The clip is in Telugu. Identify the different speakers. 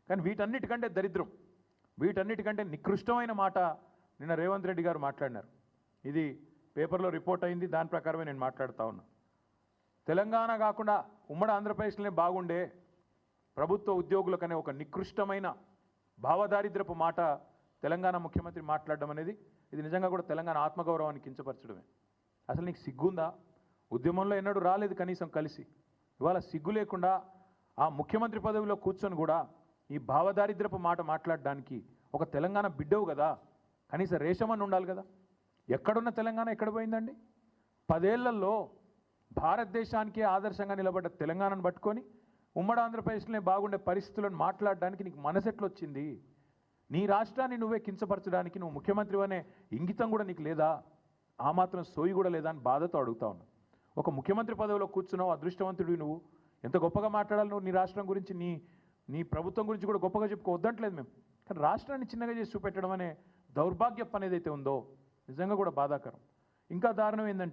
Speaker 1: కానీ వీటన్నిటికంటే దరిద్రం, వీటన్నిటికంటే నికృష్టమైన మాట నిన్న రేవంత్ రెడ్డి గారు మాట్లాడినారు. ఇది పేపర్లో రిపోర్ట్ అయింది, దాని ప్రకారమే నేను మాట్లాడుతూ ఉన్నా. తెలంగాణ కాకుండా ఉమ్మడి ఆంధ్రప్రదేశ్లోనే బాగుండే ప్రభుత్వ ఉద్యోగులకనే ఒక నికృష్టమైన భావదారిద్రపు మాట తెలంగాణ ముఖ్యమంత్రి మాట్లాడడం అనేది ఇది నిజంగా కూడా తెలంగాణ ఆత్మగౌరవాన్ని కించపరచడమే. అసలు నీకు సిగ్గుందా? ఉద్యమంలో ఎన్నడూ రాలేదు కనీసం కలిసి, ఇవాళ సిగ్గు లేకుండా ఆ ముఖ్యమంత్రి పదవిలో కూర్చొని కూడా ఈ భావదారిద్రపు మాట మాట్లాడడానికి ఒక తెలంగాణ బిడ్డవు కదా, కనీసం రేషమని ఉండాలి కదా. ఎక్కడున్న తెలంగాణ ఎక్కడ పోయిందండి? 10 ఏళ్లలో భారతదేశానికే ఆదర్శంగా నిలబడ్డ తెలంగాణను పట్టుకొని ఉమ్మడి ఆంధ్రప్రదేశ్లోనే బాగుండే పరిస్థితులను మాట్లాడడానికి నీకు మనసెట్లొచ్చింది? నీ రాష్ట్రాన్ని నువ్వే కించపరచడానికి నువ్వు ముఖ్యమంత్రి అనే ఇంగితం కూడా నీకు లేదా? ఆ మాత్రం సోయి కూడా లేదా అని బాధతో అడుగుతా ఉన్నా. ఒక ముఖ్యమంత్రి పదవిలో కూర్చున్నావు, అదృష్టవంతుడివి నువ్వు. ఎంత గొప్పగా మాట్లాడాలి నువ్వు నీ రాష్ట్రం గురించి, నీ ప్రభుత్వం గురించి కూడా గొప్పగా చెప్పుకోవద్దంటలేదు మేము. కానీ రాష్ట్రాన్ని చిన్నగా చేసి చూపెట్టడం అనే దౌర్భాగ్యం అనేది అయితే ఉందో నిజంగా కూడా బాధాకరం. ఇంకా దారుణం ఏంటంటే